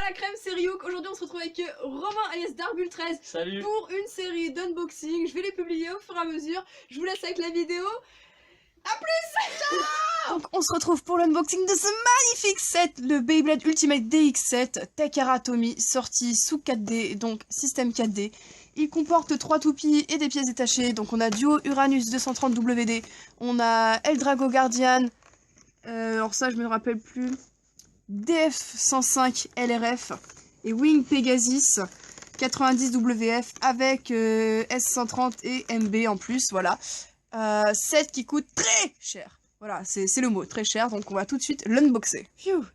la crème, c'est Ryuk. Aujourd'hui on se retrouve avec Romain alias Darbul13 Salut. pour une série d'unboxing. Je vais les publier au fur et à mesure. Je vous laisse avec la vidéo. A plus. Donc on se retrouve pour l'unboxing de ce magnifique set, le Beyblade Ultimate DX7 Takara Tomy, sorti sous 4D, donc système 4D. Il comporte 3 toupies et des pièces détachées, donc on a Duo Uranus 230 WD, on a Eldrago Guardian, alors ça je me rappelle plus, DF 105 LRF et Wing Pegasus 90 WF avec S130 et MB en plus, voilà. Set qui coûte très cher. Voilà, c'est le mot, très cher, donc on va tout de suite l'unboxer.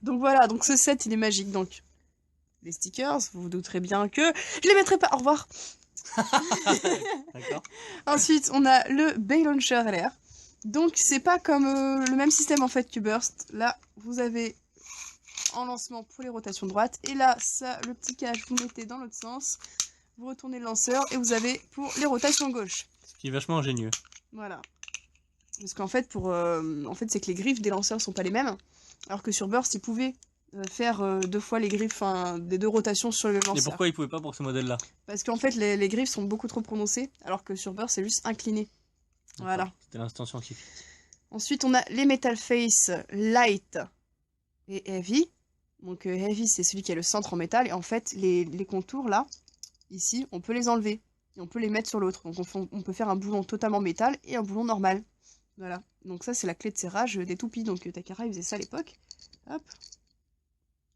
Donc voilà, donc ce set il est magique, donc les stickers, vous vous douterez bien que je les mettrai pas, au revoir. D'accord. Ensuite on a le Bay Launcher LR, donc c'est pas comme le même système en fait que Burst, là vous avez en lancement pour les rotations droite, et là ça, le petit cache vous mettez dans l'autre sens, vous retournez le lanceur et vous avez pour les rotations gauche. Ce qui est vachement ingénieux. Voilà. Parce qu'en fait, c'est que les griffes des lanceurs sont pas les mêmes. Alors que sur Burst, ils pouvaient faire 2 fois les griffes, des 2 rotations sur le même lanceur. Et pourquoi ils pouvaient pas pour ce modèle-là? Parce qu'en fait, les griffes sont beaucoup trop prononcées, alors que sur Burst, c'est juste incliné. Voilà. C'était l'instant scientifique. Ensuite, on a les Metal Face Light et Heavy. Donc Heavy, c'est celui qui a le centre en métal. Et en fait, les contours, là, ici, on peut les enlever. Et on peut les mettre sur l'autre. Donc on peut faire un boulon totalement métal et un boulon normal. Voilà, donc ça c'est la clé de serrage des toupies, donc Takara il faisait ça à l'époque. Hop.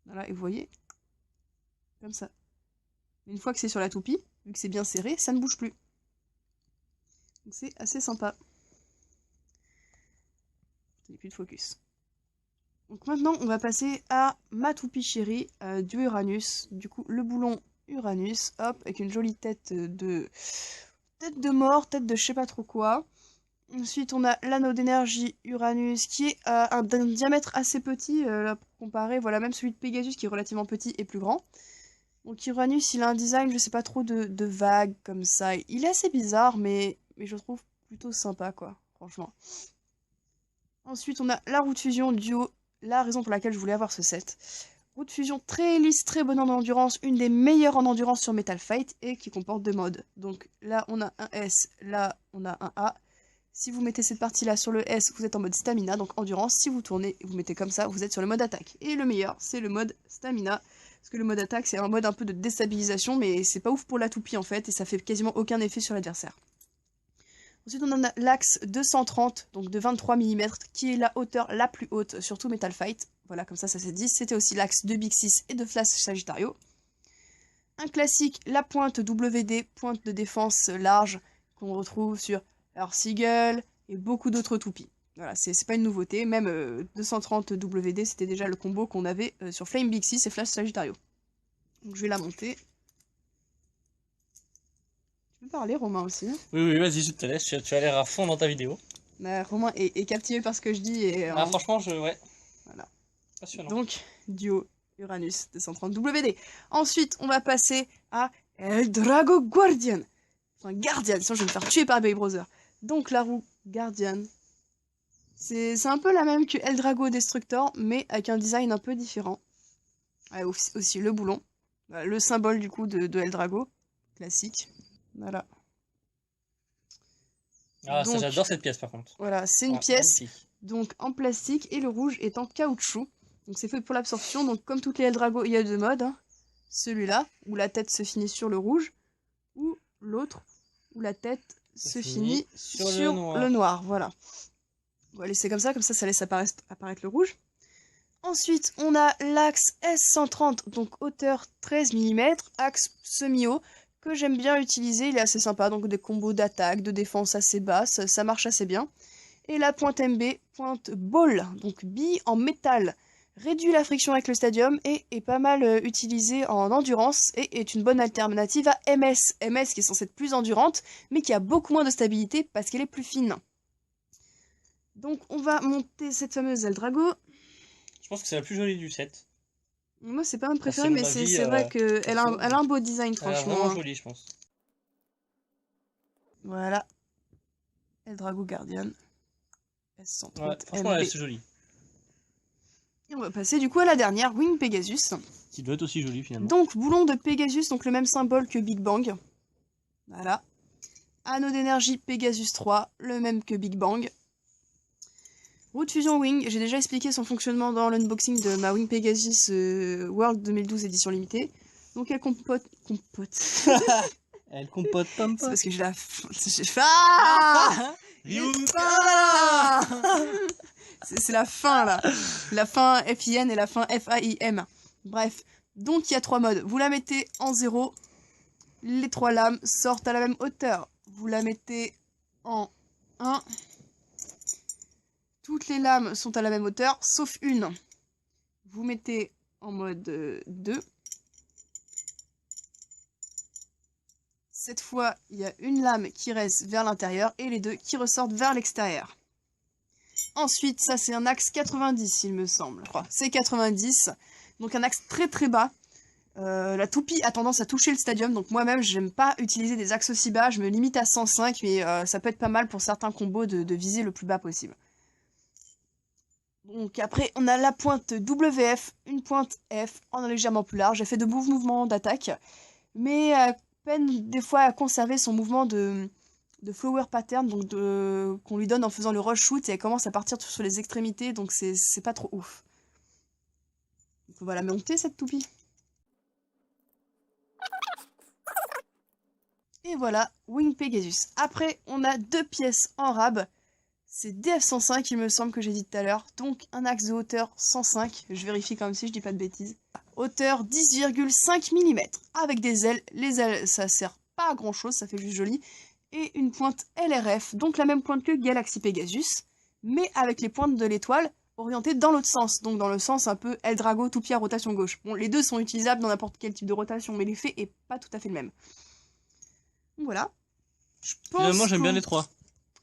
Voilà, et vous voyez, comme ça. Une fois que c'est sur la toupie, vu que c'est bien serré, ça ne bouge plus. Donc c'est assez sympa. Il n'y a plus de focus. Donc maintenant on va passer à ma toupie chérie du Uranus. Du coup le boulon Uranus, hop, avec une jolie tête de mort, tête de je sais pas trop quoi. Ensuite, on a l'anneau d'énergie Uranus qui est d'un diamètre assez petit, là, pour comparer. Voilà, même celui de Pegasus qui est relativement petit et plus grand. Donc Uranus, il a un design, je sais pas trop, de vague comme ça. Il est assez bizarre, mais je le trouve plutôt sympa, quoi, franchement. Ensuite, on a la roue de fusion duo, la raison pour laquelle je voulais avoir ce set. Roue de fusion très lisse, très bonne en endurance, une des meilleures en endurance sur Metal Fight, et qui comporte 2 modes. Donc là, on a un S, là, on a un A. Si vous mettez cette partie-là sur le S, vous êtes en mode stamina, donc endurance. Si vous tournez et vous mettez comme ça, vous êtes sur le mode attaque. Et le meilleur, c'est le mode stamina. Parce que le mode attaque, c'est un mode un peu de déstabilisation, mais c'est pas ouf pour la toupie en fait, et ça fait quasiment aucun effet sur l'adversaire. Ensuite, on a l'axe 230, donc de 23 mm, qui est la hauteur la plus haute, surtout Metal Fight. Voilà, comme ça c'est dit. C'était aussi l'axe de Big 6 et de Flash Sagittario. Un classique, la pointe WD, pointe de défense large, qu'on retrouve sur alors Seagull et beaucoup d'autres toupies. Voilà, c'est pas une nouveauté, même 230 WD, c'était déjà le combo qu'on avait sur Flame Big 6 et Flash Sagittario. Donc je vais la monter. Tu peux parler, Romain, aussi? Oui, vas-y, je te laisse, tu as l'air à fond dans ta vidéo. Romain est captivé par ce que je dis. Et, franchement, ouais. Voilà. Passionnant. Donc, Duo Uranus 230 WD. Ensuite, on va passer à Eldrago Guardian. Enfin, Guardian, sinon je vais me faire tuer par Baby Brother. Donc la roue Guardian, c'est un peu la même que Eldrago Destructor, mais avec un design un peu différent. Aussi le boulon, voilà, le symbole du coup de Eldrago, classique. Voilà. Ah, donc, ça j'adore cette pièce par contre. Voilà, c'est une pièce Magnifique. donc en plastique et le rouge est en caoutchouc. Donc c'est fait pour l'absorption. Donc comme toutes les Eldrago, il y a 2 modes. Hein. Celui-là, où la tête se finit sur le rouge, ou l'autre, où la tête se finit sur le noir. Voilà. On va laisser comme ça ça laisse apparaître le rouge. Ensuite, on a l'axe S130, donc hauteur 13 mm, axe semi-haut, que j'aime bien utiliser, il est assez sympa, donc des combos d'attaque, de défense assez basses, ça marche assez bien. Et la pointe MB, pointe ball, donc bille en métal, réduit la friction avec le stadium et est pas mal utilisée en endurance et est une bonne alternative à MS. MS qui est censée être plus endurante, mais qui a beaucoup moins de stabilité parce qu'elle est plus fine. Donc on va monter cette fameuse Eldrago. Je pense que c'est la plus jolie du set. Moi c'est pas un préféré, mais c'est vrai qu'elle a un beau design, franchement. Elle est vraiment jolie, je pense. Voilà. Eldrago Guardian. S130 Ouais, franchement, MB. c'est joli. Et on va passer du coup à la dernière, Wing Pegasus. Qui doit être aussi joli finalement. Donc, boulon de Pegasus, donc le même symbole que Big Bang. Voilà. Anneau d'énergie Pegasus 3, le même que Big Bang. Roue de fusion Wing, j'ai déjà expliqué son fonctionnement dans l'unboxing de ma Wing Pegasus World 2012 édition limitée. Donc elle compote... Elle compote pom C'est pom. parce que j'ai la... Ah C'est la fin là. La fin FIN et la fin FAIM. Bref. Donc il y a 3 modes. Vous la mettez en 0. Les 3 lames sortent à la même hauteur. Vous la mettez en 1. Toutes les lames sont à la même hauteur, sauf une. Vous mettez en mode 2. Cette fois, il y a une lame qui reste vers l'intérieur et les deux qui ressortent vers l'extérieur. Ensuite, ça c'est un axe 90, il me semble. Je crois. C'est 90. Donc un axe très très bas. La toupie a tendance à toucher le stadium, donc moi-même j'aime pas utiliser des axes aussi bas, je me limite à 105, mais ça peut être pas mal pour certains combos de viser le plus bas possible. Donc après on a la pointe WF, une pointe F, en légèrement plus large, elle fait de beaux mouvements d'attaque, mais peine des fois à conserver son mouvement de flower pattern, donc qu'on lui donne en faisant le rush shoot, et elle commence à partir sur les extrémités, donc c'est pas trop ouf. Donc on va la monter cette toupie. Et voilà, Wing Pegasus. Après, on a 2 pièces en rab. C'est DF105, il me semble que j'ai dit tout à l'heure. Donc, un axe de hauteur 105. Je vérifie quand même si je dis pas de bêtises. Hauteur 10,5 mm. Avec des ailes. Les ailes, ça sert pas à grand chose, ça fait juste joli. Et une pointe LRF, donc la même pointe que Galaxy Pegasus. Mais avec les pointes de l'étoile orientées dans l'autre sens. Donc dans le sens un peu Eldrago, toupie à rotation gauche. Bon, les deux sont utilisables dans n'importe quel type de rotation, mais l'effet est pas tout à fait le même. Voilà. Je pense Finalement, j'aime bien les 3.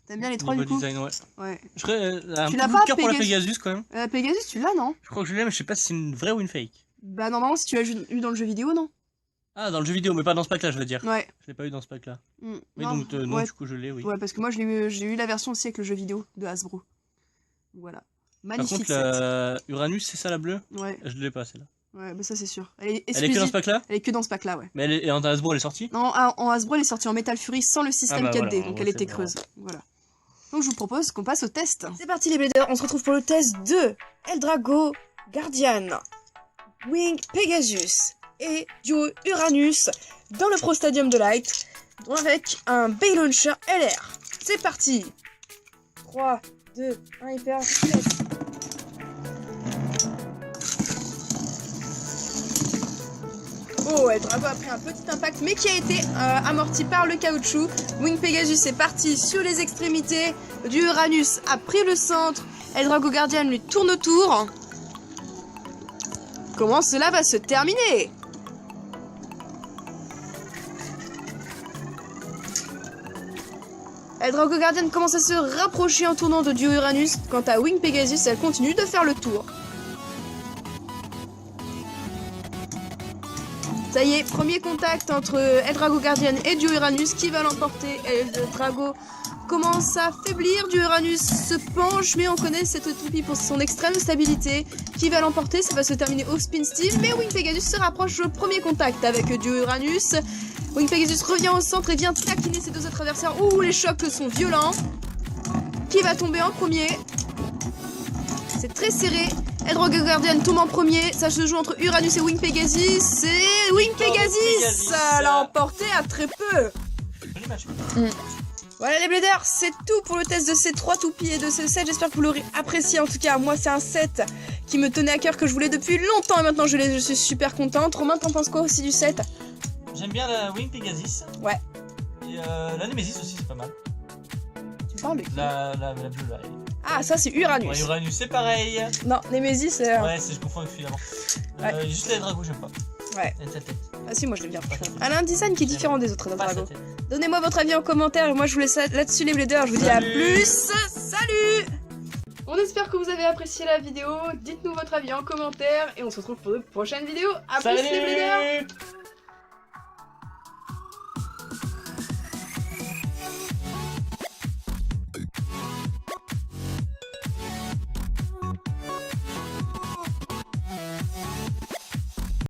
T'aimes bien les 3 Niveau du coup design, ouais. Ouais. Je serais un Tu peu l'as coup pas, de cœur pour la Pegasus Pegasus quand même. Pegasus, tu l'as, non? Je crois que je l'ai, mais je sais pas si c'est une vraie ou une fake. Bah normalement, si tu l'as eu dans le jeu vidéo, non? Ah, dans le jeu vidéo, mais pas dans ce pack là, je veux dire. Ouais. Je l'ai pas eu dans ce pack là. Mm. Oui, Non, donc non, ouais. du coup, je l'ai, oui. Ouais, parce que moi, j'ai eu la version aussi avec le jeu vidéo de Hasbro. Voilà. Par Magnifique contre, la Uranus, c'est ça la bleue? set. Ouais, Je l'ai pas celle-là. ouais, bah ça c'est sûr. Elle est Elle est que dans exclusive. ce pack là? Elle est que dans ce pack-là, ouais. Mais et en Hasbro, elle est sortie? Non, en Hasbro, elle est sortie en Metal Fury sans le système Ah bah 4D, voilà, donc ouais, elle était c'est creuse. Voilà. Donc je vous propose qu'on passe au test. C'est parti les bladers, on se retrouve pour le test de Eldrago Guardian, Wing Pegasus et Duo Uranus dans le Pro Stadium de Light avec un Bay Launcher LR. C'est parti. 3, 2, 1, hyper, test. Oh, Eldrago a pris un petit impact, mais qui a été amorti par le caoutchouc. Wing Pegasus est parti sur les extrémités. Du Uranus a pris le centre. Eldrago Guardian lui tourne autour. Comment cela va se terminer? Eldrago Guardian commence à se rapprocher en tournant de Duo Uranus. Quant à Wing Pegasus, elle continue de faire le tour. Ça y est, premier contact entre Eldrago Guardian et Duo Uranus qui va l'emporter. Eldrago commence à faiblir, Duo Uranus se penche, mais on connaît cette toupie pour son extrême stabilité. Qui va l'emporter? Ça va se terminer au spin steal, mais Wing Pegasus se rapproche au premier contact avec Duo Uranus. Wing Pegasus revient au centre et vient taquiner ses deux autres adversaires. Ouh, les chocs sont violents. Qui va tomber en premier? C'est très serré. Eldrago Guardian tombe en premier. Ça se joue entre Uranus et Wing Pegasus. C'est Wing Pegasus l'a emporté à très peu. Joli match. Voilà les bladers, c'est tout pour le test de ces 3 toupies et de ce set. J'espère que vous l'aurez apprécié. En tout cas, moi c'est un set qui me tenait à cœur, que je voulais depuis longtemps et maintenant je suis super contente. Romain, t'en penses quoi aussi du set? J'aime bien la Wing Pegasus. Ouais. Et la Nemesis aussi, c'est pas mal. Tu parles de qui? La bleue là. Ah, ça c'est Uranus. Ouais, Uranus, c'est pareil. Non, Nemesis, Ouais, je confonds avec celui-là. Ouais. Juste les dragons, j'aime pas. Ouais. Et sa tête. Ah si, moi je l'aime bien. Pas sa tête. Elle a un design qui est différent des autres Pas sa Eldrago. tête. Donnez-moi votre avis en commentaire et moi je vous laisse là-dessus les bladers. Je vous dis à Salut. plus. Salut. On espère que vous avez apprécié la vidéo. Dites-nous votre avis en commentaire et on se retrouve pour de prochaines vidéos. A plus les bladers. Salut.